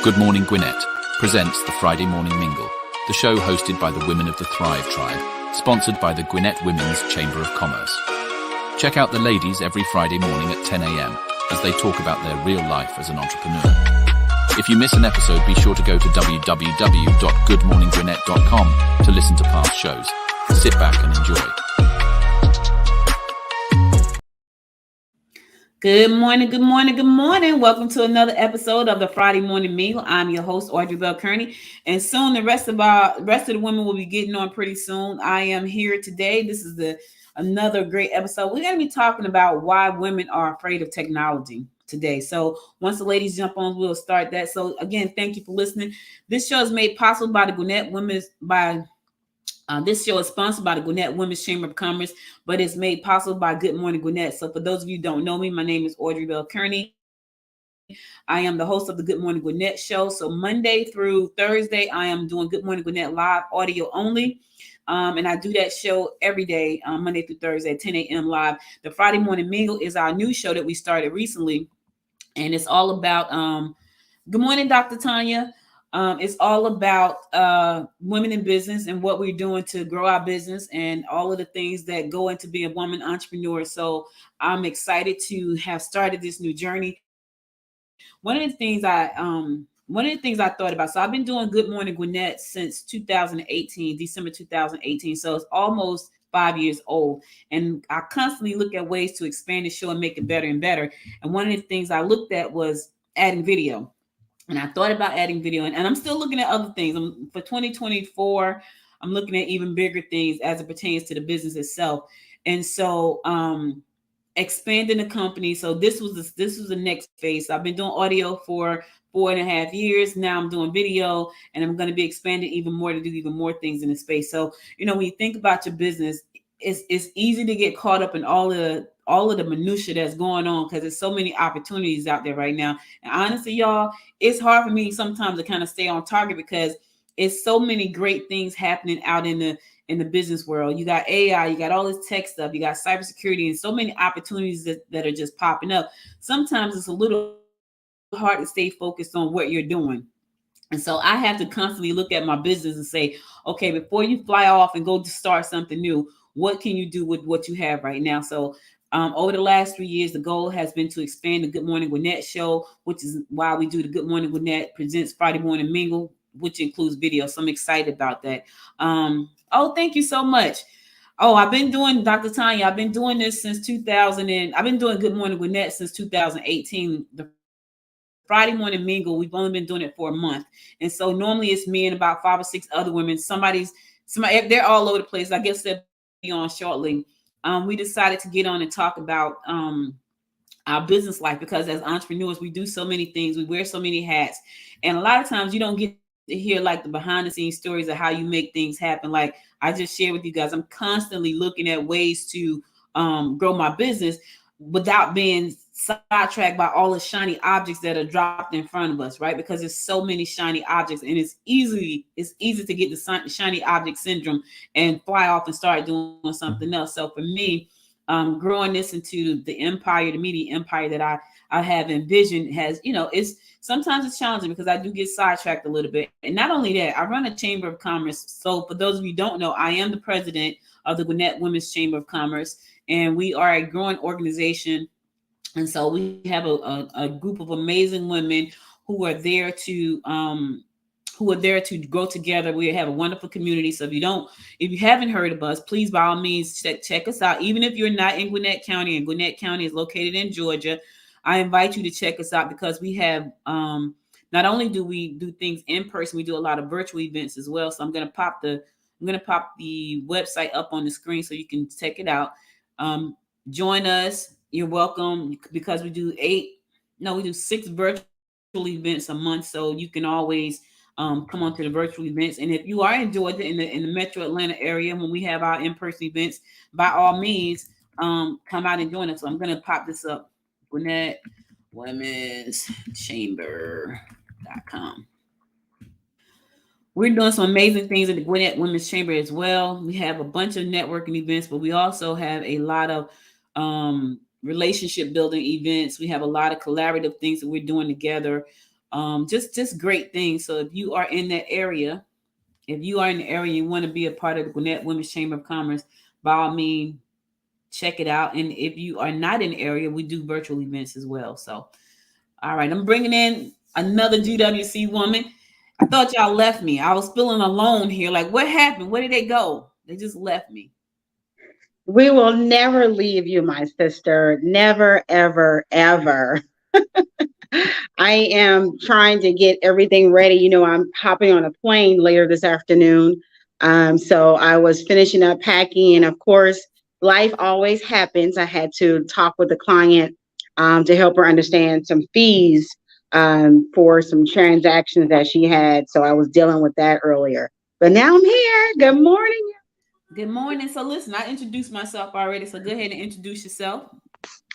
Good Morning Gwinnett presents the Friday Morning Mingle, the show hosted by the women of the Thrive Tribe, sponsored by the Gwinnett Women's Chamber of Commerce. Check out the ladies every Friday morning at 10 a.m. as they talk about their real life as an entrepreneur. If you miss an episode, be sure to go to www.goodmorninggwinnett.com to listen to past shows. Sit back and enjoy. Good morning, good morning, good morning. Welcome to another episode of the Friday Morning Mingle. I'm your host, Audrey Bell Kearney, and soon the rest of the women will be getting on pretty soon. I am here today. This is another great episode. We're going to be talking about why women are afraid of technology today. So once the ladies jump on, we'll start that. So again, thank you for listening. This show is made possible by the Gwinnett Women's This show is sponsored by the Gwinnett Women's Chamber of Commerce, but it's made possible by Good Morning Gwinnett. So for those of you who don't know me, my name is Audrey Bell Kearney. I am the host of the Good Morning Gwinnett show. So Monday through Thursday, I am doing Good Morning Gwinnett live audio only. And I do that show every day, Monday through Thursday at 10 a.m. live. The Friday Morning Mingle is our new show that we started recently. And it's all about, good morning, Dr. Tanya. It's all about women in business and what we're doing to grow our business and all of the things that go into being a woman entrepreneur. So I'm excited to have started this new journey. One of the things I thought about. So I've been doing Good Morning Gwinnett since 2018, December 2018. So it's almost 5 years old. And I constantly look at ways to expand the show and make it better and better. And one of the things I looked at was adding video. And I thought about adding video, and I'm still looking at other things. For 2024, I'm looking at even bigger things as it pertains to the business itself. And so expanding the company. So this was the next phase. I've been doing audio for 4.5 years. Now I'm doing video, and I'm going to be expanding even more to do even more things in the space. So, when you think about your business, it's easy to get caught up in all of the minutia that's going on because there's so many opportunities out there right now. And honestly, y'all, it's hard for me sometimes to kind of stay on target because it's so many great things happening out in the business world. You got AI, you got all this tech stuff, you got cybersecurity, and so many opportunities that are just popping up. Sometimes it's a little hard to stay focused on what you're doing. And so I have to constantly look at my business and say, okay, before you fly off and go to start something new, what can you do with what you have right now? So over the last 3 years, the goal has been to expand the Good Morning Gwinnett show, which is why we do the Good Morning Gwinnett presents Friday Morning Mingle, which includes video. So I'm excited about that. Thank you so much. I've been doing, Dr. Tanya, I've been doing this since 2000, and I've been doing Good Morning Gwinnett since 2018. The Friday Morning Mingle, we've only been doing it for a month. And so normally it's me and about 5 or 6 other women. Somebody, they're all over the place. I guess they'll be on shortly. We decided to get on and talk about our business life because as entrepreneurs, we do so many things. We wear so many hats. And a lot of times you don't get to hear like the behind the scenes stories of how you make things happen. Like I just shared with you guys, I'm constantly looking at ways to grow my business without being sidetracked by all the shiny objects that are dropped in front of us, right? Because there's so many shiny objects and it's easy to get the shiny object syndrome and fly off and start doing something else. So for me, growing this into the media empire that I have envisioned has, sometimes it's challenging because I do get sidetracked a little bit. And not only that, I run a chamber of commerce. So for those of you who don't know, I am the president of the Gwinnett Women's Chamber of Commerce, and we are a growing organization. And so we have a group of amazing women who are there to grow together. We have a wonderful community. So if you haven't heard of us, please by all means check us out. Even if you're not in Gwinnett County, and Gwinnett County is located in Georgia, I invite you to check us out because we have not only do we do things in person, we do a lot of virtual events as well. So I'm gonna pop the website up on the screen so you can check it out. Join us. You're welcome because we do 6 virtual events a month. So you can always come on to the virtual events. And if you are in Georgia in the Metro Atlanta area, when we have our in-person events, by all means, come out and join us. So I'm going to pop this up. Gwinnett Women's Chamber.com. We're doing some amazing things at the Gwinnett Women's Chamber as well. We have a bunch of networking events, but we also have a lot of relationship building events. We have a lot of collaborative things that we're doing together. Just great things. So if you are in that area, if you are in the area, you want to be a part of the Gwinnett Women's Chamber of Commerce, by all means, check it out. And if you are not in the area, we do virtual events as well. So, all right, I'm bringing in another GWC woman. I thought y'all left me. I was feeling alone here. Like, what happened? Where did they go? They just left me. We will never leave you, my sister. Never, ever, ever. I am trying to get everything ready. I'm hopping on a plane later this afternoon. So I was finishing up packing. And of course, life always happens. I had to talk with the client to help her understand some fees for some transactions that she had. So I was dealing with that earlier. But now I'm here. Good morning. Good morning. So listen, I introduced myself already. So go ahead and introduce yourself.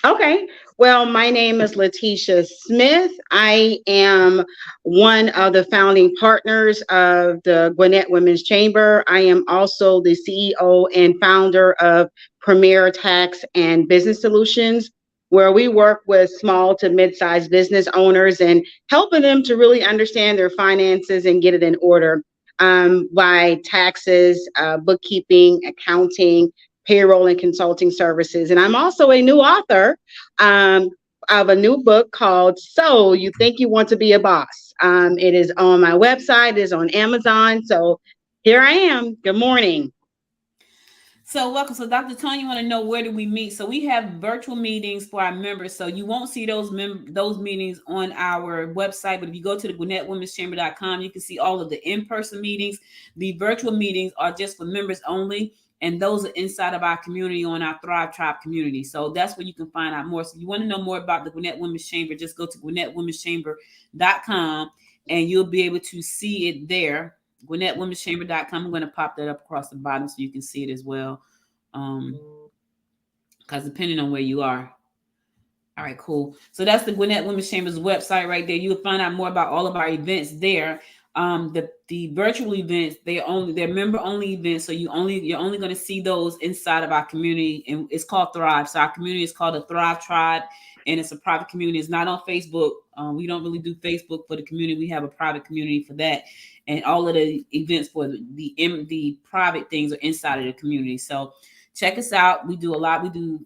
Okay. Well, my name is Letitia Smith. I am one of the founding partners of the Gwinnett Women's Chamber. I am also the CEO and founder of Premier Tax and Business Solutions, where we work with small to mid-sized business owners and helping them to really understand their finances and get it in order by taxes, bookkeeping, accounting, payroll and consulting services. And I'm also a new author of a new book called So You Think You Want to Be a Boss. It is on my website, it is on Amazon. So here I am. Good morning. So welcome. So Dr. Tony, you want to know where do we meet? So we have virtual meetings for our members. So you won't see those meetings on our website, but if you go to the GwinnettWomen'sChamber.com, you can see all of the in-person meetings. The virtual meetings are just for members only. And those are inside of our community on our Thrive Tribe community. So that's where you can find out more. So if you want to know more about the Gwinnett Women's Chamber, just go to GwinnettWomen'sChamber.com and you'll be able to see it there. GwinnettWomen'sChamber.com. I'm going to pop that up across the bottom so you can see it as well. Because depending on where you are. All right, cool. So that's the Gwinnett Women's Chamber's website right there. You'll find out more about all of our events there. The virtual events, they're member only events, so you're only going to see those inside of our community, and it's called Thrive. So our community is called the Thrive Tribe, and it's a private community. It's not on Facebook. We don't really do Facebook for the community. We have a private community for that, and all of the events for the private things are inside of the community. So check us out. We do a lot. We do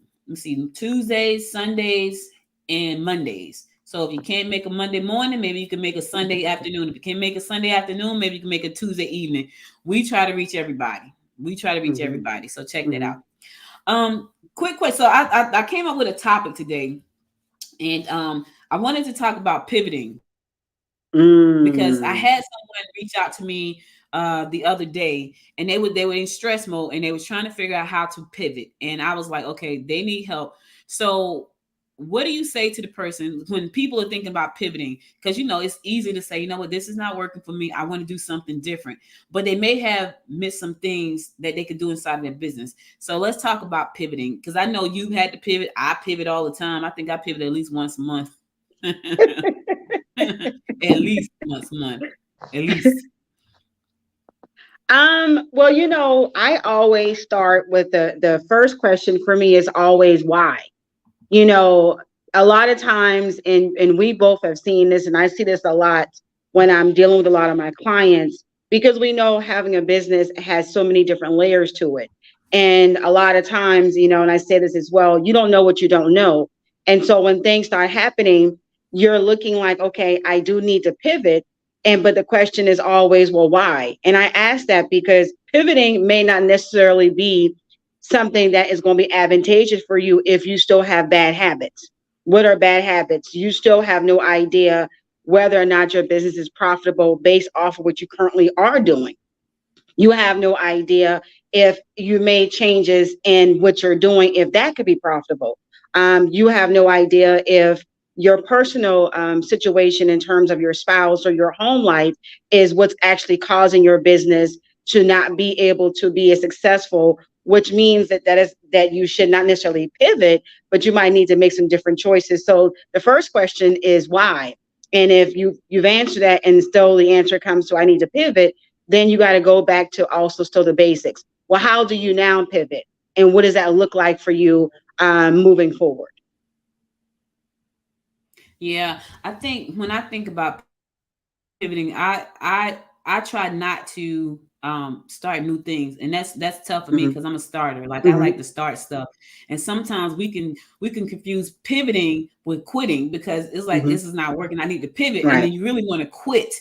Tuesdays, Sundays, and Mondays. So if you can't make a Monday morning, maybe you can make a Sunday afternoon. If you can't make a Sunday afternoon, maybe you can make a Tuesday evening. We try to reach everybody. Everybody. So check that out. Quick question. So I came up with a topic today, and I wanted to talk about pivoting because I had someone reach out to me the other day, and they were in stress mode, and they was trying to figure out how to pivot. And I was like, okay, they need help. So what do you say to the person when people are thinking about pivoting? Because, it's easy to say, you know what, this is not working for me. I want to do something different. But they may have missed some things that they could do inside of their business. So let's talk about pivoting, because I know you've had to pivot. I pivot all the time. I think I pivot at least once a month. At least once a month. At least. Well, I always start with the first question for me is always why. A lot of times, and we both have seen this, and I see this a lot when I'm dealing with a lot of my clients, because we know having a business has so many different layers to it. And a lot of times, and I say this as well, you don't know what you don't know. And so when things start happening, you're looking like, okay, I do need to pivot. But the question is always, well, why? And I ask that because pivoting may not necessarily be something that is going to be advantageous for you if you still have bad habits. What are bad habits? You still have no idea whether or not your business is profitable based off of what you currently are doing. You have no idea if you made changes in what you're doing, if that could be profitable. You have no idea if your personal situation in terms of your spouse or your home life is what's actually causing your business to not be able to be as successful, which means that you should not necessarily pivot, but you might need to make some different choices. So the first question is why? And if you've answered that and still the answer comes to I need to pivot, then you got to go back to also still the basics. Well, how do you now pivot? And what does that look like for you moving forward? Yeah, I think when I think about pivoting, I try not to start new things, and that's tough for me Mhm. because I'm a starter. Like I like Mhm. to start stuff, and sometimes we can confuse pivoting with quitting because it's like Mhm. this is not working. I need to pivot, and Right. then you really want to quit,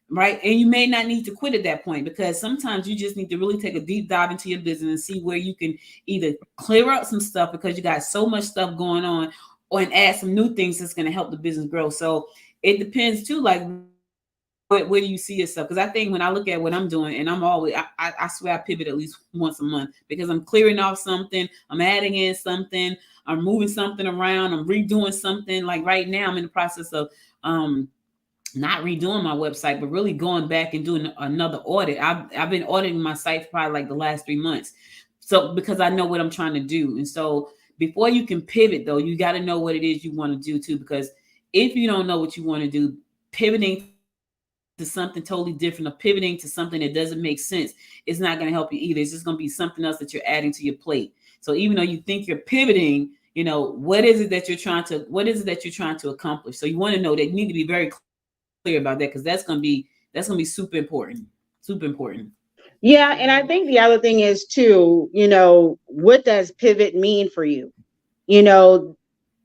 right? And you may not need to quit at that point because sometimes you just need to really take a deep dive into your business and see where you can either clear up some stuff because you got so much stuff going on, or and add some new things that's going to help the business grow. So it depends too, like where do you see yourself? Because I think when I look at what I'm doing, and I'm always, I swear I pivot at least once a month because I'm clearing off something, I'm adding in something, I'm moving something around, I'm redoing something. Like right now, I'm in the process of not redoing my website, but really going back and doing another audit. I've been auditing my site for probably like the last 3 months. So because I know what I'm trying to do. And so before you can pivot though, you got to know what it is you want to do too. Because if you don't know what you want to do, pivoting to something totally different or pivoting to something that doesn't make sense, it's not going to help you either. It's just going to be something else that you're adding to your plate. So even though you think you're pivoting, what is it that you're trying to accomplish? So you want to know that you need to be very clear about that because that's gonna be super important. Super important. Yeah, and I think the other thing is too, what does pivot mean for you? You know,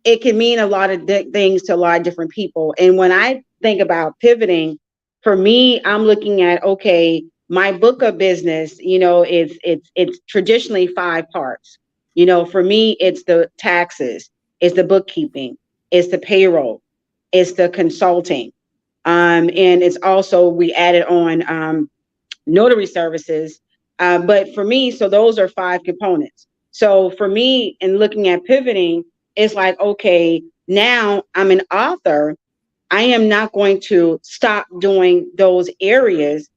it can mean a lot of things to a lot of different people. And when I think about pivoting, for me, I'm looking at, okay, my book of business, it's traditionally 5 parts. For me, it's the taxes, it's the bookkeeping, it's the payroll, it's the consulting. And it's also we added on notary services. But for me, so those are 5 components. So for me, in looking at pivoting, it's like, okay, now I'm an author. I am not going to stop doing those areas,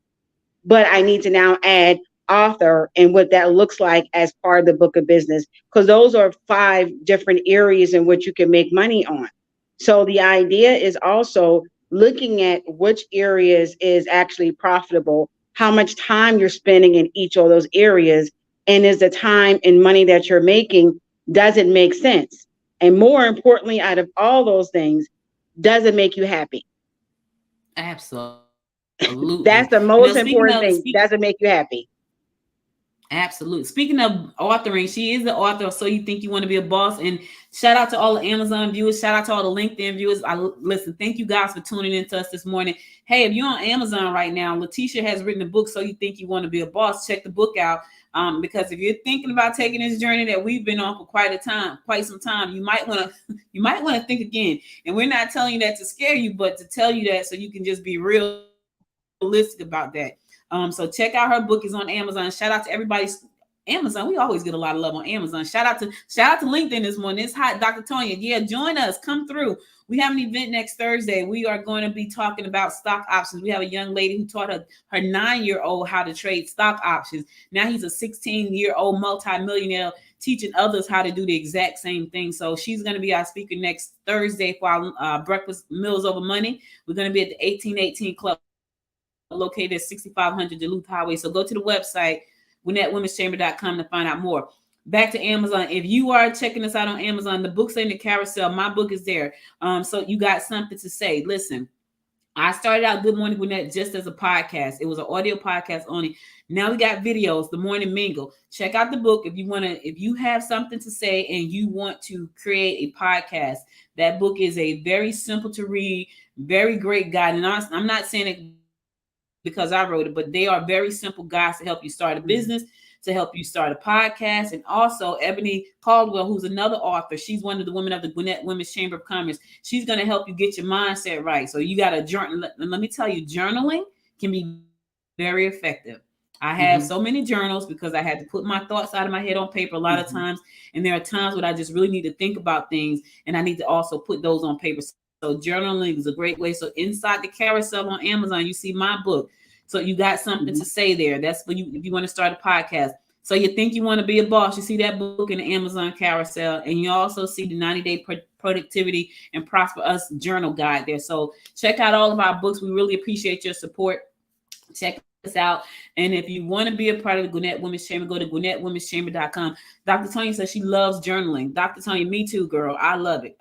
but I need to now add author and what that looks like as part of the book of business, because those are 5 different areas in which you can make money on. So the idea is also looking at which areas is actually profitable, how much time you're spending in each of those areas, and is the time and money that you're making, does it make sense? And more importantly, out of all those things, does it make you happy? Absolutely. That's the most Speaking important of thing. Does it make you happy? absolutely. Speaking of authoring, she is the author of So You Think You Want to Be a Boss. And shout out to all the Amazon viewers. Shout out to all the LinkedIn viewers. Listen, thank you guys for tuning in to us this morning. Hey, if you're on Amazon right now, Letitia has written a book, So You Think You Want to Be a Boss. Check the book out. Because if you're thinking about taking this journey that we've been on for quite some time, you might want to think again. And we're not telling you that to scare you, but to tell you that so you can just be realistic about that. So check out her book is on Amazon. Shout out to everybody. Amazon, we always get a lot of love on Amazon. Shout out to LinkedIn this morning. It's hot, Dr. Tonya. Yeah, join us. Come through. We have an event next Thursday. We are going to be talking about stock options. We have a young lady who taught her 9-year-old how to trade stock options. Now he's a 16-year-old multimillionaire teaching others how to do the exact same thing. So she's going to be our speaker next Thursday for our breakfast meals over money. We're going to be at the 1818 Club, located at 6500 Duluth Highway. So go to the website, GwinnettWomen'sChamber.com, to find out more. Back to Amazon. If you are checking us out on Amazon, the books are in the carousel. My book is there. So you got something to say. Listen, I started out Good Morning Gwinnett just as a podcast. It was an audio podcast only. Now we got videos, The Morning Mingle. Check out the book if you have something to say and you want to create a podcast. That book is a very simple to read, very great guide. And I'm not saying it because I wrote it, but they are very simple guides to help you start a business, to help you start a podcast. And also Ebony Caldwell, who's another author. She's one of the women of the Gwinnett Women's Chamber of Commerce. She's going to help you get your mindset right. So you got to journal. And let me tell you, journaling can be very effective. I have so many journals because I had to put my thoughts out of my head on paper a lot of times. And there are times when I just really need to think about things, and I need to also put those on paper. So journaling is a great way. So inside the carousel on Amazon, you see my book. So you got something to say there. That's for you if you want to start a podcast. So you think you want to be a boss, you see that book in the Amazon carousel, and you also see the 90-day productivity and prosper us journal guide there. So check out all of our books. We really appreciate your support. Check us out. And if you want to be a part of the Gwinnett Women's Chamber, go to GwinnettWomen'sChamber.com. Dr. Tonya says she loves journaling. Dr. Tonya, me too, girl. I love it.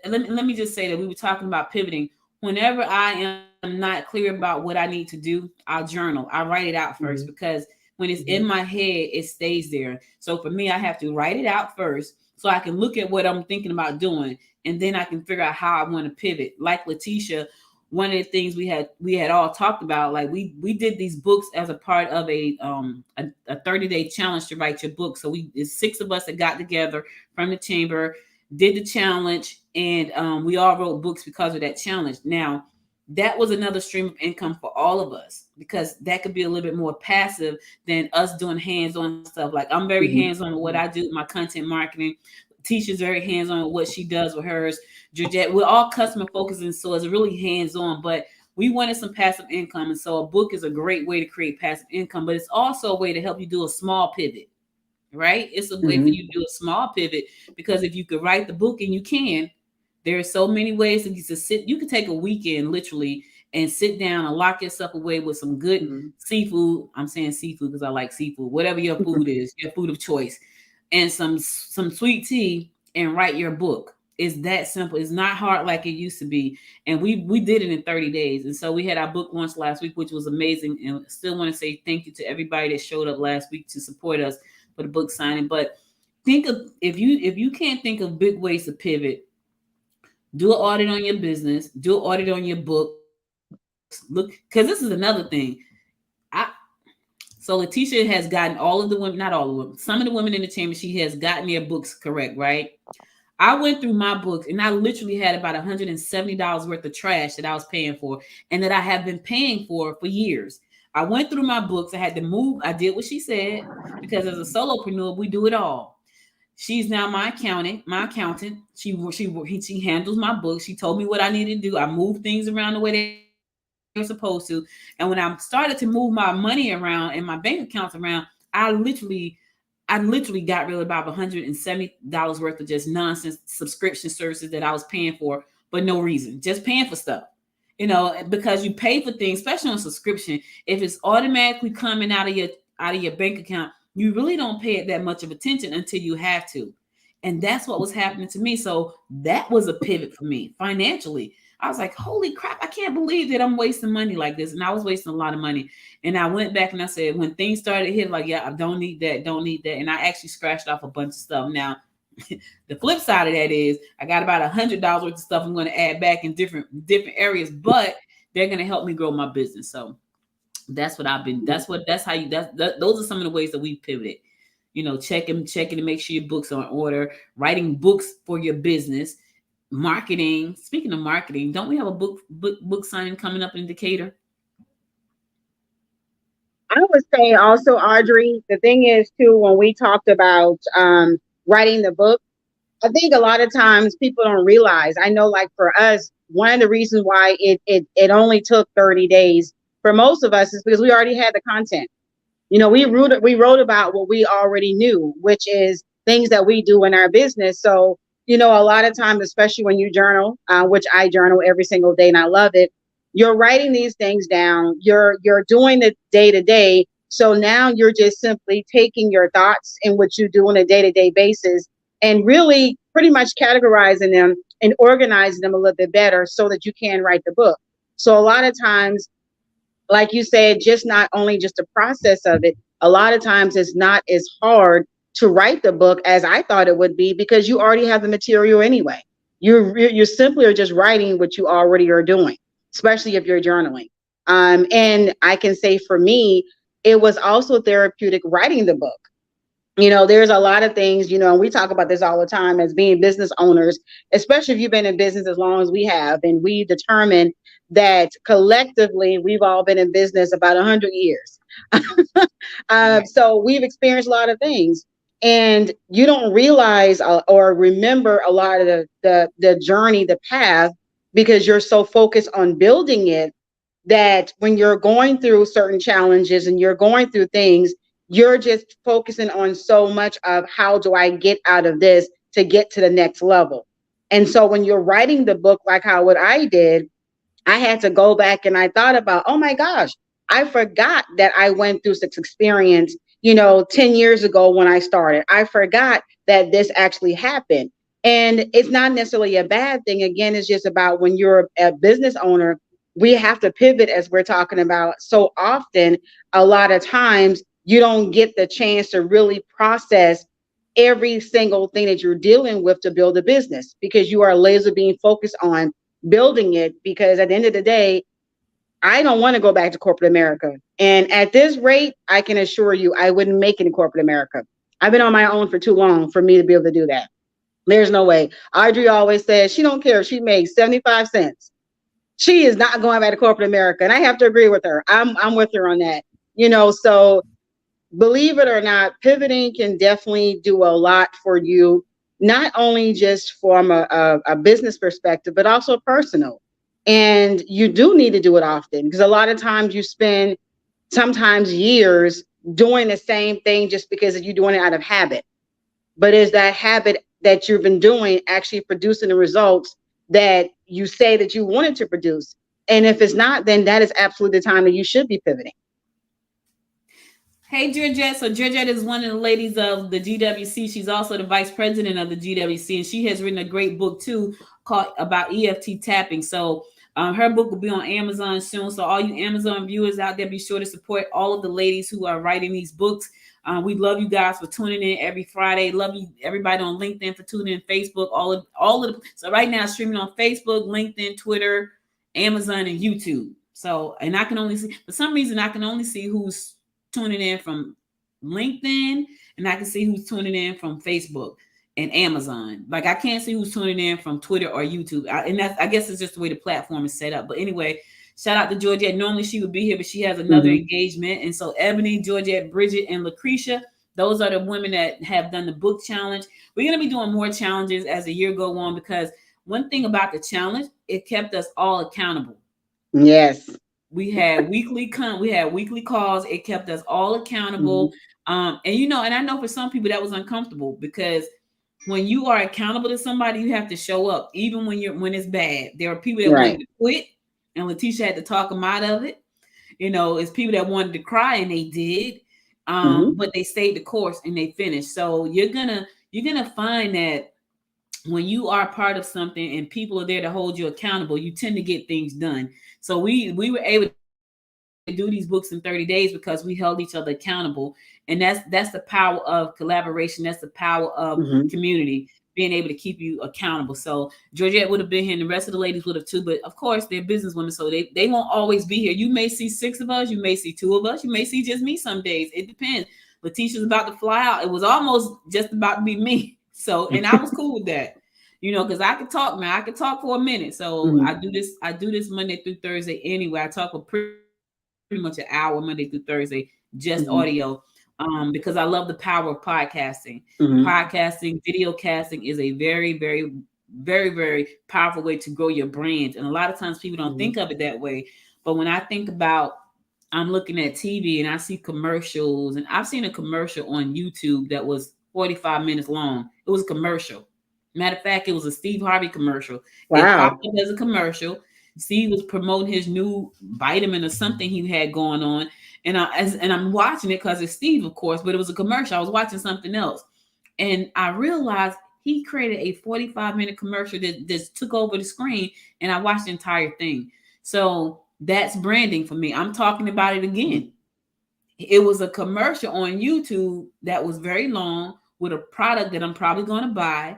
Let me just say that we were talking about pivoting. whenever I am not clear about what I need to do, I'll journal. I write it out first, because when it's in my head, it stays there. So for me, I have to write it out first so I can look at what I'm thinking about doing, and then I can figure out how I want to pivot. Like Letitia, one of the things we had all talked about, like we did these books as a part of a 30-day challenge to write your book. So it's 6 of us that got together from the chamber, did the challenge, and we all wrote books because of that challenge. Now, that was another stream of income for all of us, because that could be a little bit more passive than us doing hands-on stuff. Like, I'm very hands-on with what I do, my content marketing. Tisha's very hands-on with what she does with hers. Georgette, we're all customer focused, and so it's really hands-on, but we wanted some passive income. And so a book is a great way to create passive income, but it's also a way to help you do a small pivot, right? It's a way for you to do a small pivot, because if you could write the book, and you can, there are so many ways that you can sit. You can take a weekend literally and sit down and lock yourself away with some good seafood. I'm saying seafood because I like seafood, whatever your food is, your food of choice, and some sweet tea, and write your book. It's that simple. It's not hard like it used to be. And we did it in 30 days. And so we had our book launch last week, which was amazing. And still want to say thank you to everybody that showed up last week to support us for the book signing. But think of, if you can't think of big ways to pivot, do an audit on your business, do an audit on your books. Look, because this is another thing. So Letitia has gotten all of the women, not all of them, some of the women in the chamber, she has gotten their books correct, right? I went through my books, and I literally had about $170 worth of trash that I was paying for, and that I have been paying for years. I went through my books. I had to move. I did what she said, because as a solopreneur, we do it all. She's now my accountant. She handles my books. She told me what I needed to do. I moved things around the way they were supposed to. And when I started to move my money around and my bank accounts around, I literally got rid of about $170 worth of just nonsense subscription services that I was paying for no reason, just paying for stuff. Because you pay for things, especially on subscription, if it's automatically coming out of your bank account, you really don't pay it that much of attention until you have to. And that's what was happening to me. So that was a pivot for me financially. I was like, holy crap, I can't believe that I'm wasting money like this. And I was wasting a lot of money. And I went back and I said, when things started hitting, like, yeah, I don't need that. And I actually scratched off a bunch of stuff. Now, the flip side of that is I got about $100 worth of stuff I'm going to add back in different areas, but they're going to help me grow my business. So that's what those are some of the ways that we pivoted. Checking to make sure your books are in order, writing books for your business, marketing. Speaking of marketing, don't we have a book signing coming up in Decatur? I would say also, Audrey, the thing is too, when we talked about writing the book, I think a lot of times people don't realize, I know, like for us, one of the reasons why it only took 30 days for most of us is because we already had the content. We wrote about what we already knew, which is things that we do in our business. So, a lot of times, especially when you journal, which I journal every single day and I love it, you're writing these things down. You're doing it day to day. So now you're just simply taking your thoughts and what you do on a day-to-day basis and really pretty much categorizing them and organizing them a little bit better so that you can write the book. So a lot of times, like you said, just not only just the process of it, a lot of times it's not as hard to write the book as I thought it would be, because you already have the material anyway. You simply are just writing what you already are doing, especially if you're journaling. And I can say for me, it was also therapeutic writing the book. There's a lot of things, and we talk about this all the time as being business owners, especially if you've been in business as long as we have, and we determine that collectively we've all been in business about 100 years. So we've experienced a lot of things, and you don't realize or remember a lot of the journey, the path, because you're so focused on building it, that when you're going through certain challenges and you're going through things, you're just focusing on so much of how do I get out of this to get to the next level. And so when you're writing the book, like what I did, I had to go back and I thought about, oh my gosh, I forgot that I went through this experience, 10 years ago when I started. I forgot that this actually happened. And it's not necessarily a bad thing. Again, it's just about when you're a business owner, we have to pivot, as we're talking about so often. A lot of times you don't get the chance to really process every single thing that you're dealing with to build a business, because you are laser being focused on building it. Because at the end of the day, I don't want to go back to corporate America. And at this rate, I can assure you I wouldn't make it in corporate America. I've been on my own for too long for me to be able to do that. There's no way. Audrey always says she don't care if she makes 75 cents. She is not going back to corporate America. And I have to agree with her. I'm with her on that. So believe it or not, pivoting can definitely do a lot for you, not only just from a business perspective, but also personal. And you do need to do it often, because a lot of times you spend sometimes years doing the same thing just because you're doing it out of habit. But is that habit that you've been doing actually producing the results that you say that you wanted to produce? And if it's not, then that is absolutely the time that you should be pivoting. Hey, Georgette. So Georgette is one of the ladies of the GWC. She's also the vice president of the GWC, and she has written a great book too called about EFT tapping. So her book will be on Amazon soon. So all you Amazon viewers out there, be sure to support all of the ladies who are writing these books. We love you guys for tuning in every Friday. Love you, everybody on LinkedIn, for tuning in, Facebook, all of the. So right now, streaming on Facebook, LinkedIn, Twitter, Amazon, and YouTube. So, and I can only see, for some reason, I can only see who's tuning in from LinkedIn, and I can see who's tuning in from Facebook and Amazon. Like, I can't see who's tuning in from Twitter or YouTube. And that's, I guess it's just the way the platform is set up. But anyway, shout out to Georgette. Normally she would be here, but she has another engagement. And so Ebony, Georgette, Bridget, and Lucretia, those are the women that have done the book challenge. We're going to be doing more challenges as the year go on, because one thing about the challenge, it kept us all accountable. Yes. We had weekly calls. It kept us all accountable. And I know for some people that was uncomfortable, because when you are accountable to somebody, you have to show up, even when it's bad. There are people that wanted to quit, and Letitia had to talk them out of it. It's people that wanted to cry, and they did, but they stayed the course and they finished. So you're gonna find that when you are part of something and people are there to hold you accountable, you tend to get things done. So we were able to do these books in 30 days because we held each other accountable. And that's the power of collaboration. That's the power of community, being able to keep you accountable. So Georgette would have been here, and the rest of the ladies would have too. But of course, they're business women, so they won't always be here. You may see 6 of us, you may see 2 of us, you may see just me some days. It depends. Letitia's about to fly out. It was almost just about to be me. So, and I was cool with that, because I could talk now. I could talk for a minute. So I do this Monday through Thursday anyway. I talk for pretty much an hour Monday through Thursday, just audio, because I love the power of podcasting. Podcasting, video casting is a very, very, very, very powerful way to grow your brand. And a lot of times people don't think of it that way. But when I think about, I'm looking at TV and I see commercials, and I've seen a commercial on YouTube that was 45 minutes long. It was a commercial. Matter of fact, it was a Steve Harvey commercial. Wow. It popped up as a commercial. Steve was promoting his new vitamin or something he had going on. And I'm watching it because it's Steve, of course, but it was a commercial. I was watching something else. And I realized he created a 45-minute commercial that just took over the screen, and I watched the entire thing. So that's branding for me. I'm talking about it again. It was a commercial on YouTube that was very long with a product that I'm probably going to buy.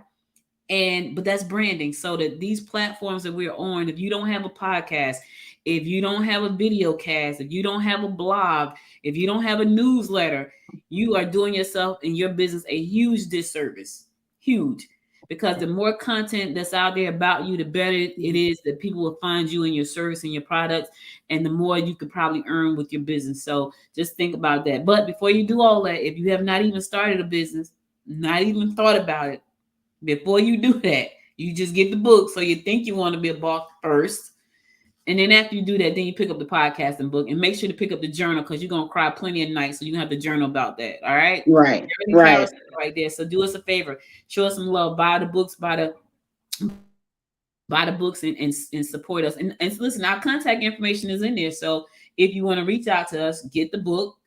But that's branding. So that these platforms that we're on, if you don't have a podcast, if you don't have a video cast, if you don't have a blog, if you don't have a newsletter, you are doing yourself and your business a huge disservice. Huge. Because the more content that's out there about you, the better it is that people will find you and your service and your products, and the more you could probably earn with your business. So just think about that. But before you do all that, if you have not even started a business, not even thought about it, before you do that, you just get the book. So you think you want to be a boss first. And then after you do that, then you pick up the podcasting book, and make sure to pick up the journal, because you're going to cry plenty of nights. So you're going to have the journal about that. All right. Right. Right there. So do us a favor. Show us some love. Buy the books, and support us. And listen, our contact information is in there. So if you want to reach out to us, get the book.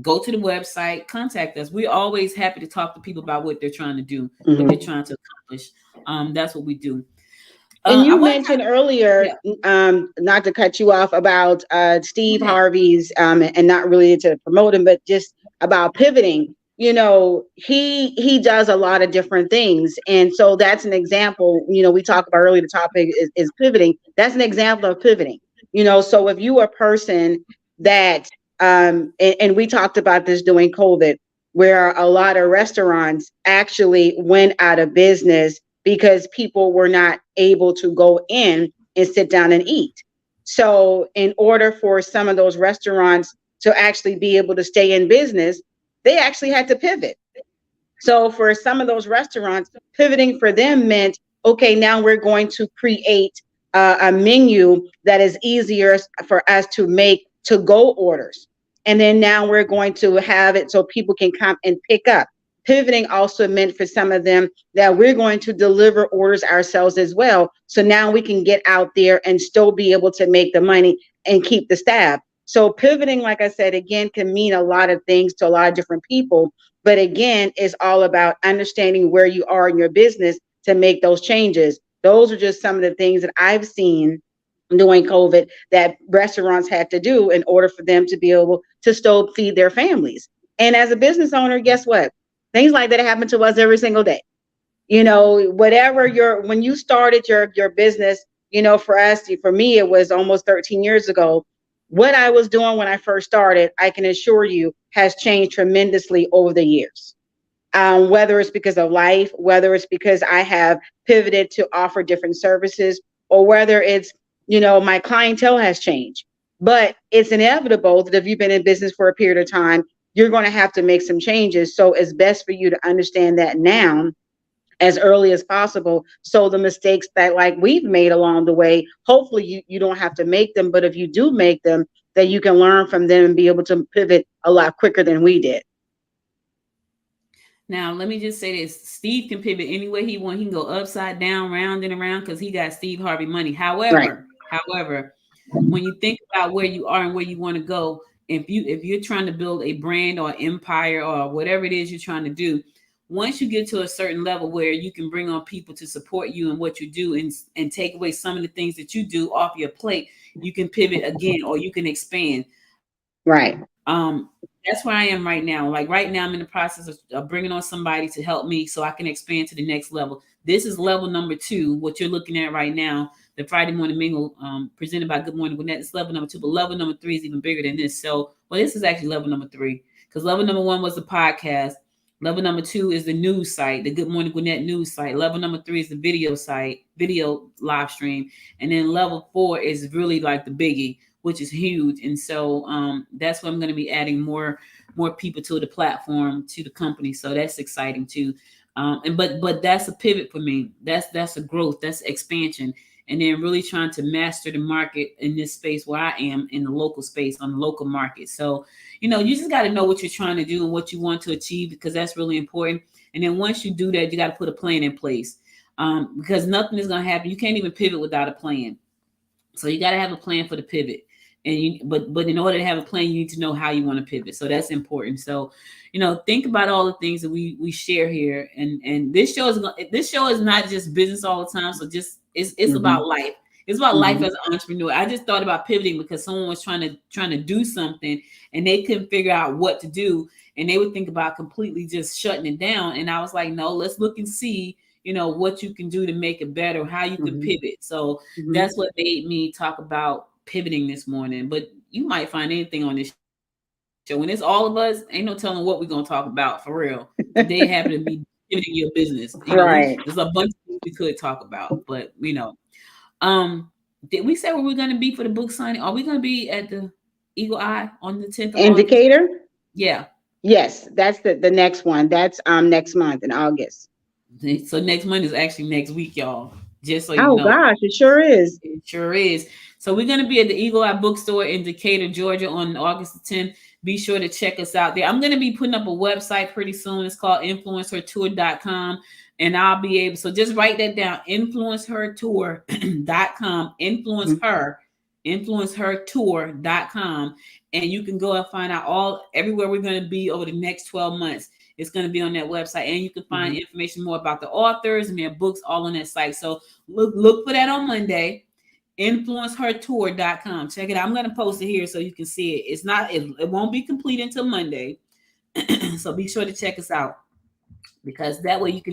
go to the website, contact us. We're always happy to talk to people about what they're trying to do, what they're trying to accomplish. That's what we do. And you mentioned earlier, not to cut you off, about Steve Harvey's, and not really to promote him, but just about pivoting. You know, he does a lot of different things, and so that's an example. You know, we talked about earlier. The topic is pivoting. That's an example of pivoting. You know, so if you are a person that, and we talked about this during COVID, where a lot of restaurants actually went out of business because people were not able to go in and sit down and eat. So in order for some of those restaurants to actually be able to stay in business, they actually had to pivot. So for some of those restaurants, pivoting for them meant, okay, now we're going to create a menu that is easier for us to make to-go orders. And then now we're going to have it so people can come and pick up. Pivoting also meant for some of them that we're going to deliver orders ourselves as well. So now we can get out there and still be able to make the money and keep the staff. So pivoting, like I said, again, can mean a lot of things to a lot of different people. But again, it's all about understanding where you are in your business to make those changes. Those are just some of the things that I've seen during COVID that restaurants had to do in order for them to be able to still feed their families. And as a business owner, guess what? Things like that happen to us every single day. You know, whatever when you started your business, you know, for me, it was almost 13 years ago. What I was doing when I first started, I can assure you, has changed tremendously over the years. Whether it's because of life, whether it's because I have pivoted to offer different services, or whether it's, you know, my clientele has changed. But it's inevitable that if you've been in business for a period of time, you're going to have to make some changes. So it's best for you to understand that now as early as possible. So the mistakes that like we've made along the way, hopefully you don't have to make them. But if you do make them, that you can learn from them and be able to pivot a lot quicker than we did. Now, let me just say this. Steve can pivot any way he wants. He can go upside down, round and around, because he got Steve Harvey money. However, when you think about where you are and where you want to go, if you're trying to build a brand or empire or whatever it is you're trying to do, once you get to a certain level where you can bring on people to support you in what you do and take away some of the things that you do off your plate, you can pivot again, or you can expand. Right. That's where I am right now. Like right now, I'm in the process of bringing on somebody to help me so I can expand to the next level. This is level number 2, what you're looking at right now. The Friday Morning Mingle, presented by Good Morning Gwinnett. It's level number 2, but level number 3 is even bigger than this. So, well, this is actually level number 3, because level number 1 was the podcast. Level number 2 is the news site, the Good Morning Gwinnett news site. Level number 3 is the video site, video live stream. And then level 4 is really like the biggie, which is huge. And so that's where I'm going to be adding more people to the platform, to the company. So that's exciting too. But that's a pivot for me. That's a growth, that's expansion. And then really trying to master the market in this space where I am, in the local space, on the local market. So, you know, you just got to know what you're trying to do and what you want to achieve, because that's really important. And then once you do that, you got to put a plan in place, because nothing is going to happen. You can't even pivot without a plan. So you got to have a plan for the pivot. But in order to have a plan, you need to know how you want to pivot. So that's important. So, you know, think about all the things that we share here. And this show is not just business all the time. So just it's about life. It's about life as an entrepreneur. I just thought about pivoting because someone was trying to do something and they couldn't figure out what to do, and they would think about completely just shutting it down. And I was like, no, let's look and see, you know, what you can do to make it better, how you can pivot. So that's what made me talk about pivoting this morning. But you might find anything on this show. When it's all of us, ain't no telling what we're gonna talk about for real. They happen to be pivoting your business. You know, right. There's a bunch of things we could talk about, but you know. Did we say where we're gonna be for the book signing? Are we gonna be at the Eagle Eye on the 10th of Indicator? August? Yeah. Yes, that's the next one. That's next month in August. So next month is actually next week, y'all. Just so you know. Oh gosh, it sure is. It sure is. So we're gonna be at the Eagle Eye Bookstore in Decatur, Georgia on August the 10th. Be sure to check us out there. I'm gonna be putting up a website pretty soon. It's called influencertour.com. And I'll be able, so just write that down, influencertour.com, influence her, influencehertour.com, and you can go and find out everywhere we're going to be over the next 12 months. It's going to be on that website, and you can find information more about the authors and their books all on that site. So look for that on Monday. Influencehertour.com. Check it out. I'm going to post it here so you can see it. It won't be complete until Monday. So be sure to check us out, because that way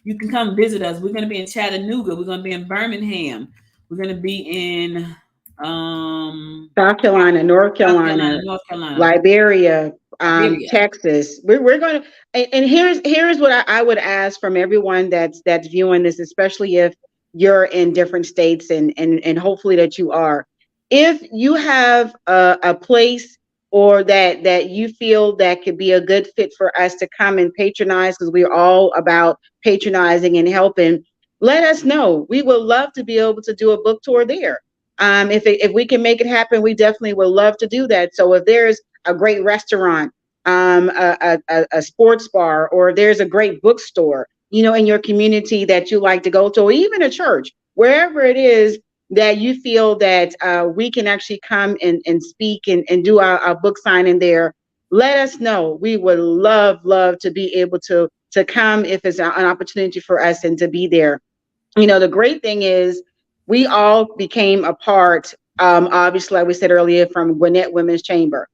you can come visit us. We're going to be in Chattanooga. We're going to be in Birmingham. We're going to be in South Carolina, North Carolina, Liberia, Texas. We're going to, and here's what I would ask from everyone that's viewing this, especially if you're in different states, and hopefully that you are. If you have a place or that you feel that could be a good fit for us to come and patronize, because we're all about patronizing and helping, let us know. We would love to be able to do a book tour there. If we can make it happen, we definitely would love to do that. So if there's a great restaurant, a sports bar, or there's a great bookstore, in your community that you like to go to, or even a church, wherever it is that you feel that we can actually come and speak and do our book signing there, let us know. We would love to be able to come if it's an opportunity for us and to be there. The great thing is we all became a part, obviously, like we said earlier, from Gwinnett Women's Chamber.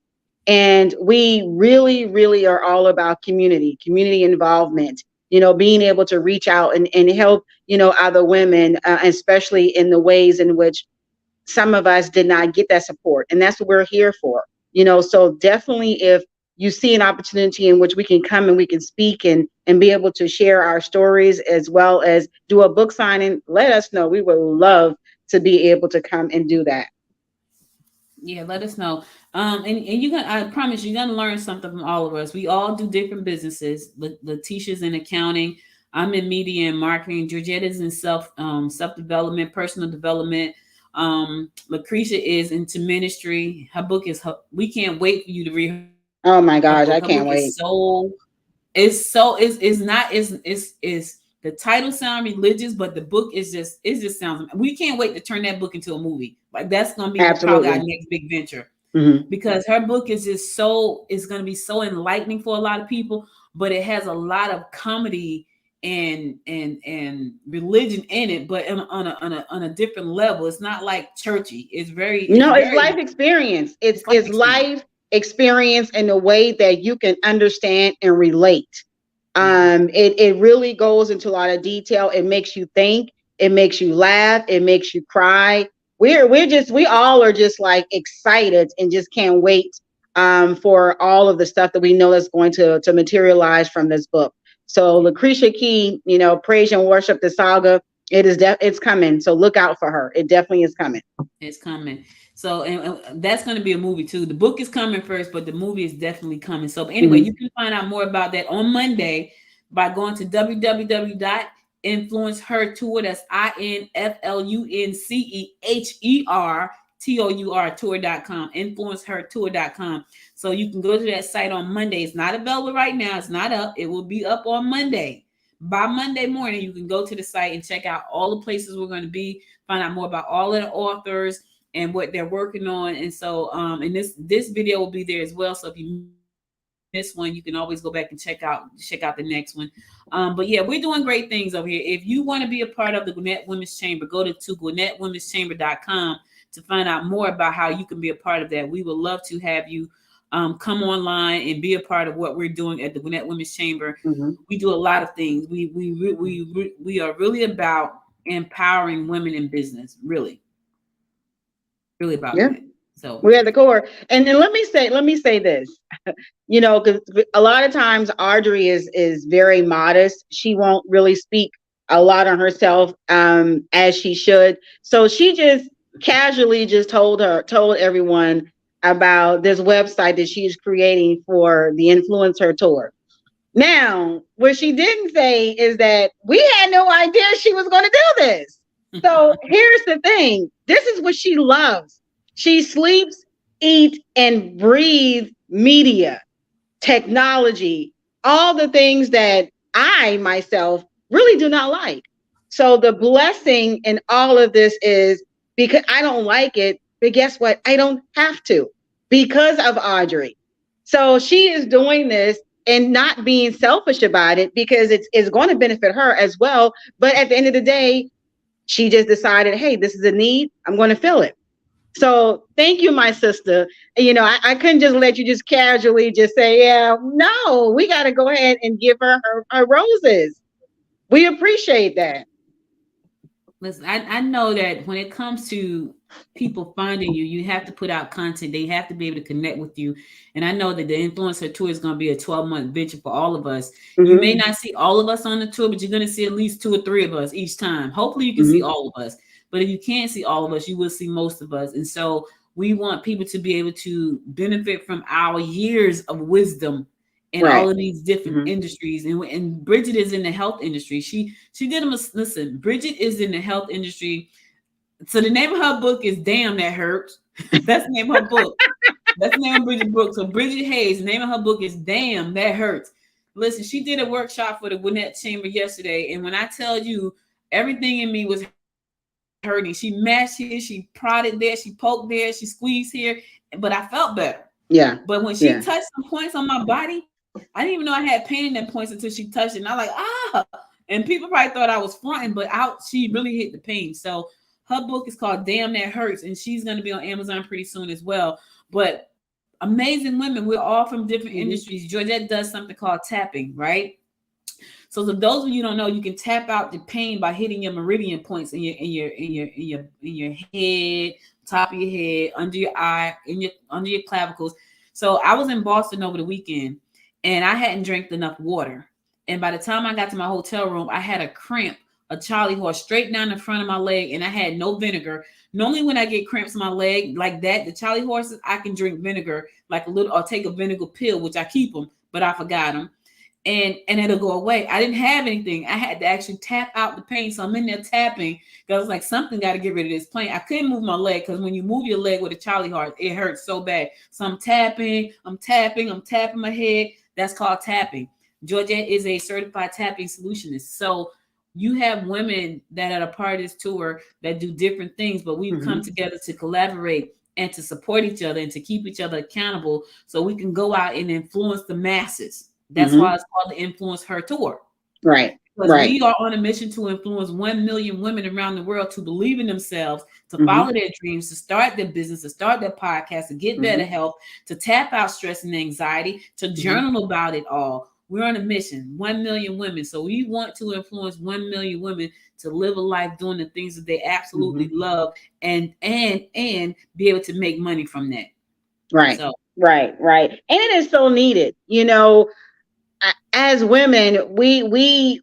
And we really, really are all about community involvement, being able to reach out and help, other women, especially in the ways in which some of us did not get that support. And that's what we're here for, so definitely if you see an opportunity in which we can come and we can speak and be able to share our stories as well as do a book signing, let us know. We would love to be able to come and do that. Yeah, let us know. And I promise you're gonna learn something from all of us. We all do different businesses. Letitia's in accounting. I'm in media and marketing. Georgetta's in self development, personal development. Lucretia is into ministry. Her book is we can't wait for you to read. Oh my gosh, I can't wait. The title sounds religious, but the book it just sounds. We can't wait to turn that book into a movie. Like that's gonna be probably our next big venture, because her book is just it's gonna be so enlightening for a lot of people. But it has a lot of comedy and religion in it, but on a different level. It's not like churchy. It's life experience. It's life experience in a way that you can understand and relate. It really goes into a lot of detail. It makes you think, it makes you laugh, it makes you cry. We all are just like excited and just can't wait for all of the stuff that we know that's going to materialize from this book. So Lucretia Key, Praise and Worship, the saga, it's coming. So look out for her. It definitely is coming. It's coming. So, and that's going to be a movie too. The book is coming first, but the movie is definitely coming. So anyway, you can find out more about that on Monday by going to www.influencehertour. That's INFLUNCEHERTOUR tour.com, influencehertour.com. So you can go to that site on Monday. It's not available right now. It's not up. It will be up on Monday. By Monday morning, you can go to the site and check out all the places we're going to be, find out more about all of the authors and what they're working on. And so, and this video will be there as well. So if you miss one, you can always go back and check out the next one. But yeah, we're doing great things over here. If you want to be a part of the Gwinnett Women's Chamber, go to GwinnettWomen'sChamber.com to find out more about how you can be a part of that. We would love to have you come online and be a part of what we're doing at the Gwinnett Women's Chamber. We do a lot of things. We are really about empowering women in business, really about that. So we're at the core. And then let me say this, because a lot of times Audrey is very modest. She won't really speak a lot on herself as she should. So she just casually just told everyone about this website that she's creating for the Influencer Tour. Now, what she didn't say is that we had no idea she was going to do this. So here's the thing. This is what she loves. She sleeps, eats, and breathes media, technology, all the things that I myself really do not like. So the blessing in all of this is, because I don't like it, But guess what? I don't have to because of Audrey. So she is doing this and not being selfish about it because it's going to benefit her as well. But at the end of the day, she just decided, hey, this is a need. I'm going to fill it. So thank you, my sister. I couldn't just let you just casually just say, yeah, no, we got to go ahead and give her roses. We appreciate that. Listen, I know that when it comes to people finding you, you have to put out content. They have to be able to connect with you. And I know that the influencer tour is going to be a 12-month venture for all of us. Mm-hmm. You may not see all of us on the tour, but you're going to see at least 2 or 3 of us each time. Hopefully you can see all of us. But if you can't see all of us, you will see most of us. And so we want people to be able to benefit from our years of wisdom in all of these different industries. And Bridget is in the health industry. She did them. Listen, Bridget is in the health industry. So the name of her book is Damn That Hurts. That's the name of her book. That's the name of Bridget's book. So Bridget Hayes, the name of her book is Damn That Hurts. Listen, she did a workshop for the Gwinnett Chamber yesterday. And when I tell you everything in me was hurting, she mashed here, she prodded there, she poked there, she squeezed here, but I felt better. Yeah. But when she touched some points on my body, I didn't even know I had pain in them points until she touched it. And I'm like, and people probably thought I was fronting, but she really hit the pain. So her book is called Damn That Hurts, and she's going to be on Amazon pretty soon as well. But amazing women, we're all from different industries. Georgette does something called tapping, right? So for those of you who don't know, you can tap out the pain by hitting your meridian points in your head, top of your head, under your eye, under your clavicles. So I was in Boston over the weekend, and I hadn't drank enough water. And by the time I got to my hotel room, I had a cramp, a Charlie horse straight down the front of my leg, and I had no vinegar. Normally when I get cramps in my leg like that, the Charlie horses, I can drink vinegar like a little, or take a vinegar pill, which I keep them, but I forgot them. And it'll go away. I didn't have anything. I had to actually tap out the pain. So I'm in there tapping because I was like, something got to get rid of this pain. I couldn't move my leg because when you move your leg with a Charlie horse, it hurts so bad. So I'm tapping my head. That's called tapping. Georgette is a certified tapping solutionist. So you have women that are a part of this tour that do different things, but we've come together to collaborate and to support each other and to keep each other accountable so we can go out and influence the masses. That's why it's called the Influence Her Tour. Right. Because we are on a mission to influence 1 million women around the world to believe in themselves, to follow their dreams, to start their business, to start their podcast, to get better health, to tap out stress and anxiety, to journal about it all. We're on a mission, 1 million women. So we want to influence 1 million women to live a life doing the things that they absolutely love and be able to make money from that. Right. So. Right. And it is so needed. As women, we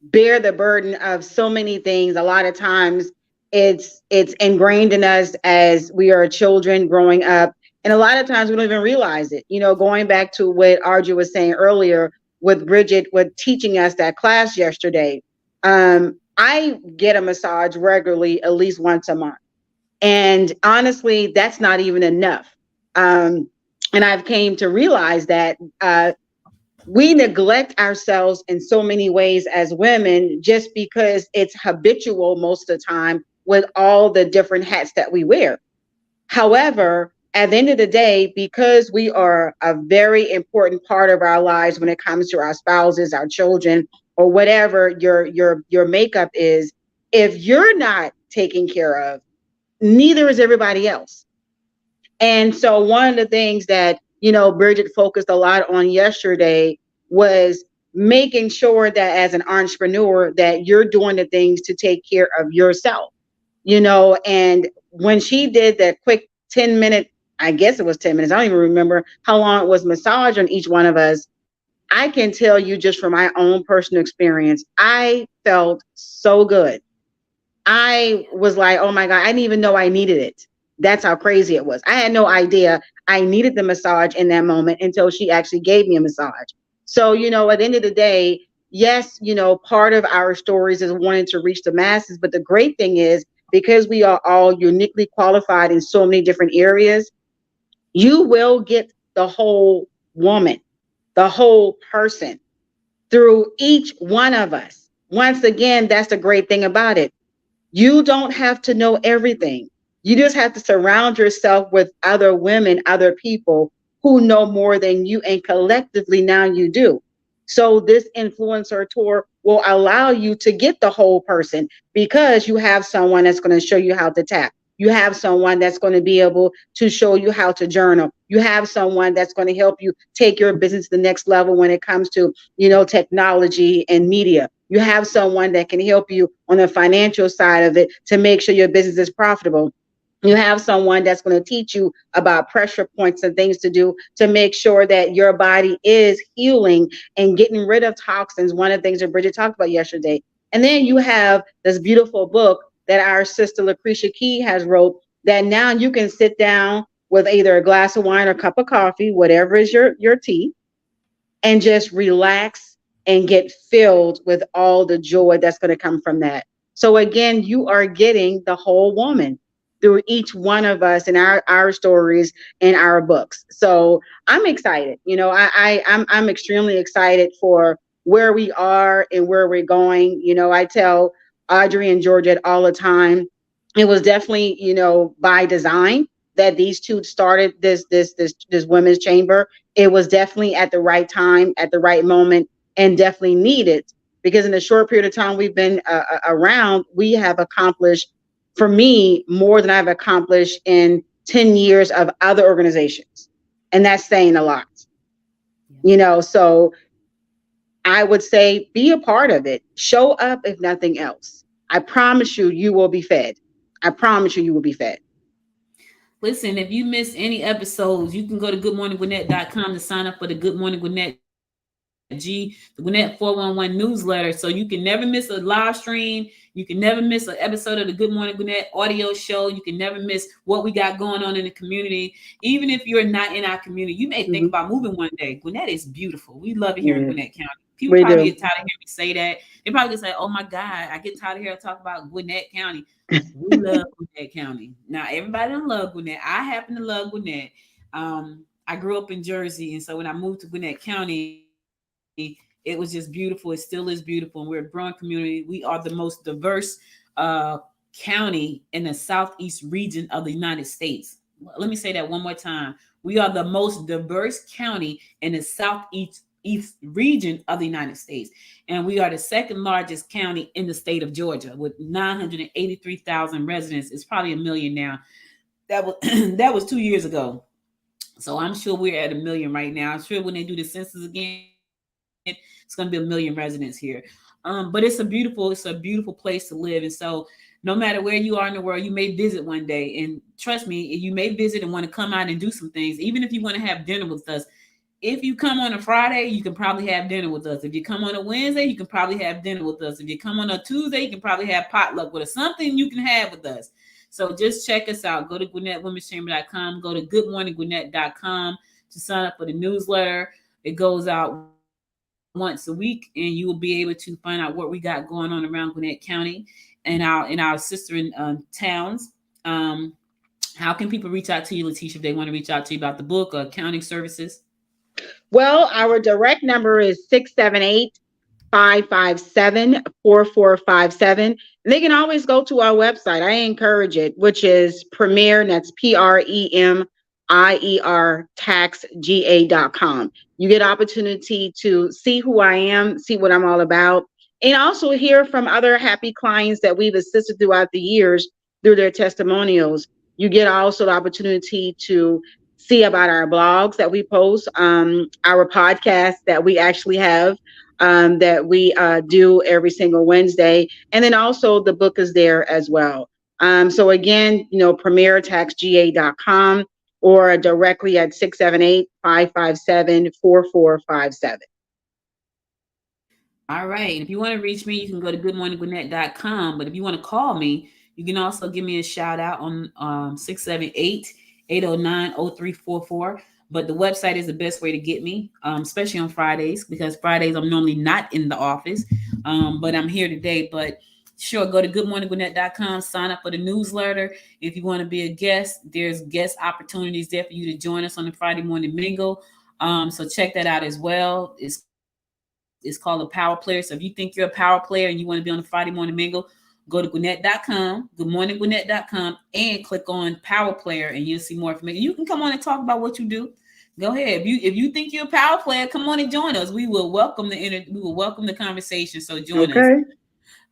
bear the burden of so many things. A lot of times it's ingrained in us as we are children growing up. And a lot of times we don't even realize it. Going back to what Audrey was saying earlier with Bridget, with teaching us that class yesterday, I get a massage regularly, at least once a month. And honestly, that's not even enough. And I've came to realize that we neglect ourselves in so many ways as women just because it's habitual most of the time with all the different hats that we wear. However, at the end of the day, because we are a very important part of our lives when it comes to our spouses, our children, or whatever your makeup is, if you're not taken care of, neither is everybody else. And so one of the things that Bridget focused a lot on yesterday was making sure that as an entrepreneur that you're doing the things to take care of yourself, and when she did that quick 10-minute, I guess it was 10 minutes. I don't even remember how long it was massage on each one of us. I can tell you just from my own personal experience, I felt so good. I was like, oh my God, I didn't even know I needed it. That's how crazy it was. I had no idea I needed the massage in that moment until she actually gave me a massage. So, at the end of the day, yes, part of our stories is wanting to reach the masses. But the great thing is, because we are all uniquely qualified in so many different areas, you will get the whole woman, the whole person through each one of us. Once again, that's the great thing about it. You don't have to know everything. You just have to surround yourself with other women, other people who know more than you, and collectively now you do. So this influencer tour will allow you to get the whole person, because you have someone that's going to show you how to tap. You have someone that's going to be able to show you how to journal. You have someone that's going to help you take your business to the next level when it comes to, technology and media. You have someone that can help you on the financial side of it to make sure your business is profitable. You have someone that's going to teach you about pressure points and things to do to make sure that your body is healing and getting rid of toxins. One of the things that Bridget talked about yesterday. And then you have this beautiful book that our sister Lucretia Key has wrote, that now you can sit down with either a glass of wine or a cup of coffee, whatever is your tea, and just relax and get filled with all the joy that's going to come from that. So again, you are getting the whole woman through each one of us and our stories and our books. So I'm excited. I'm extremely excited for where we are and where we're going. I tell Audrey and Georgette all the time, it was definitely, by design that these two started this women's chamber. It was definitely at the right time, at the right moment, and definitely needed, because in the short period of time we've been around, we have accomplished, for me, more than I've accomplished in 10 years of other organizations. And that's saying a lot, so I would say be a part of it. Show up, if nothing else. I promise you, you will be fed. I promise you, you will be fed. Listen, if you miss any episodes, you can go to goodmorninggwinnett.com to sign up for the Good Morning Gwinnett the Gwinnett 411 newsletter. So you can never miss a live stream. You can never miss an episode of the Good Morning Gwinnett audio show. You can never miss what we got going on in the community. Even if you're not in our community, you may think about moving one day. Gwinnett is beautiful. We love it here in Gwinnett County. People probably get tired of hearing me say that. They probably say, oh my God, I get tired of hearing talk about Gwinnett County. We love Gwinnett County. Now, everybody don't love Gwinnett. I happen to love Gwinnett. I grew up in Jersey, and so when I moved to Gwinnett County, it was just beautiful. It still is beautiful. And we're a growing community. We are the most diverse county in the southeast region of the United States. Let me say that one more time. We are the most diverse county in the southeast region of the United States. And we are the second largest county in the state of Georgia with 983,000 residents. It's probably 1 million now. That was 2 years ago. So I'm sure we're at 1 million right now. I'm sure when they do the census again, it's going to be 1 million residents here. But it's a beautiful place to live. And so no matter where you are in the world, you may visit one day. And trust me, you may visit and want to come out and do some things. Even if you want to have dinner with us. If you come on a Friday, you can probably have dinner with us. If you come on a Wednesday, you can probably have dinner with us. If you come on a Tuesday, you can probably have potluck with us. Something you can have with us. So just check us out. Go to GwinnettWomen'sChamber.com. Go to GoodMorningGwinnett.com to sign up for the newsletter. It goes out once a week, and you will be able to find out what we got going on around Gwinnett County and our sister towns. How can people reach out to you, Letitia, if they want to reach out to you about the book or accounting services? Well, our direct number is 678-557-4457. And they can always go to our website. I encourage it, which is Premier, and that's PREMIER taxga.com. You get opportunity to see who I am, see what I'm all about, and also hear from other happy clients that we've assisted throughout the years through their testimonials. You get also the opportunity to see about our blogs that we post, our podcast that we actually have, that we do every single Wednesday. And then also the book is there as well. So again, PremierTaxGA.com or directly at 678-557-4457. All right. And if you want to reach me, you can go to goodmorninggwinnett.com. But if you want to call me, you can also give me a shout out on 678-809-0344. But the website is the best way to get me, especially on Fridays, because Fridays I'm normally not in the office, but I'm here today. But sure, go to goodmorninggwinnett.com, sign up for the newsletter. If you want to be a guest, there's guest opportunities there for you to join us on the Friday Morning Mingle. So check that out as well. It's called a Power Player. So if you think you're a power player and you want to be on the Friday Morning Mingle, go to Gwinnett.com, goodmorninggwinnett.com, and click on Power Player, and you'll see more information. You can come on and talk about what you do. Go ahead. If you think you're a power player, come on and join us. We will welcome the conversation. So join us.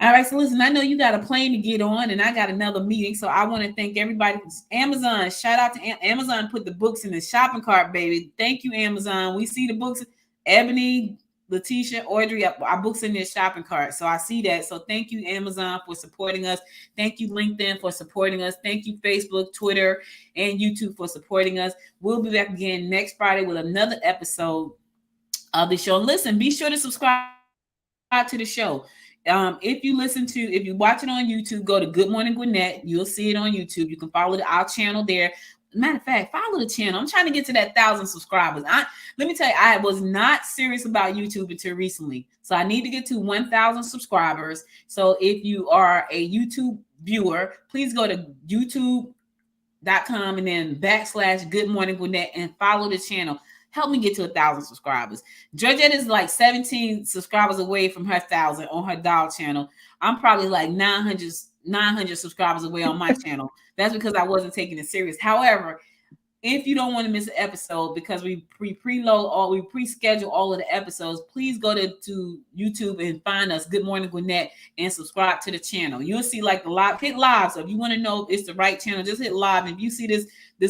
All right, so listen, I know you got a plane to get on, and I got another meeting, so I want to thank everybody. Amazon, shout out to Amazon, put the books in the shopping cart, baby. Thank you, Amazon. We see the books. Ebony, Letitia, Audrey, our books in their shopping cart, so I see that. So thank you, Amazon, for supporting us. Thank you, LinkedIn, for supporting us. Thank you, Facebook, Twitter, and YouTube for supporting us. We'll be back again next Friday with another episode of the show. Listen, be sure to subscribe to the show. If you watch it on YouTube, go to Good Morning Gwinnett. You'll see it on YouTube. You can follow our channel there. Matter of fact, follow the channel. I'm trying to get to that 1,000 subscribers. Let me tell you, I was not serious about YouTube until recently. So I need to get to 1,000 subscribers. So if you are a YouTube viewer, please go to youtube.com and then / Good Morning Gwinnett and follow the channel. Help me get to 1,000 subscribers. Georgette is like 17 subscribers away from her 1,000 on her doll channel. I'm probably like 900 subscribers away on my channel. That's because I wasn't taking it serious. However, if you don't want to miss an episode, because we pre-schedule all of the episodes, please go to YouTube and find us, Good Morning Gwinnett, and subscribe to the channel. You'll see like the live, hit live. So if you want to know if it's the right channel, just hit live. If you see this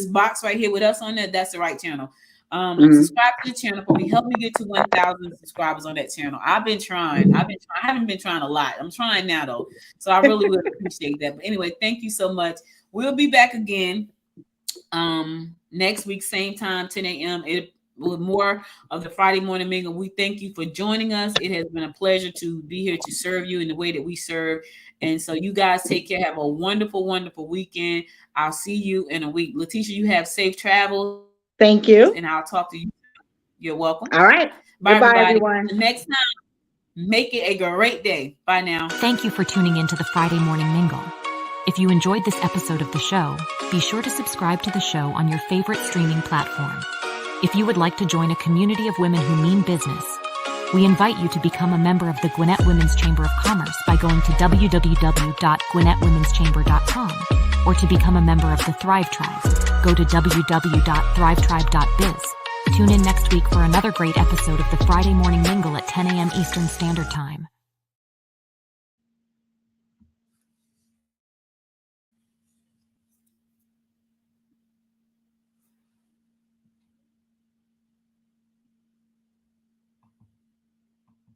box right here with us on there, that's the right channel. Subscribe to the channel for me. Help me get to 1,000 subscribers on that channel. I've been trying. I haven't been trying a lot. I'm trying now though. So I really would appreciate that. But anyway, thank you so much. We'll be back again next week, same time, 10 a.m. With more of the Friday Morning Mingle. We thank you for joining us. It has been a pleasure to be here to serve you in the way that we serve. And so you guys take care. Have a wonderful, wonderful weekend. I'll see you in a week. Letitia, you have safe travel. Thank you. And I'll talk to you. You're welcome. All right. Bye, everyone. The next time, make it a great day. Bye now. Thank you for tuning in to the Friday Morning Mingle. If you enjoyed this episode of the show, be sure to subscribe to the show on your favorite streaming platform. If you would like to join a community of women who mean business, we invite you to become a member of the Gwinnett Women's Chamber of Commerce by going to www.gwinnettwomenschamber.com, or to become a member of the Thrive Tribe, go to www.thrivetribe.biz. Tune in next week for another great episode of the Friday Morning Mingle at 10 a.m. Eastern Standard Time.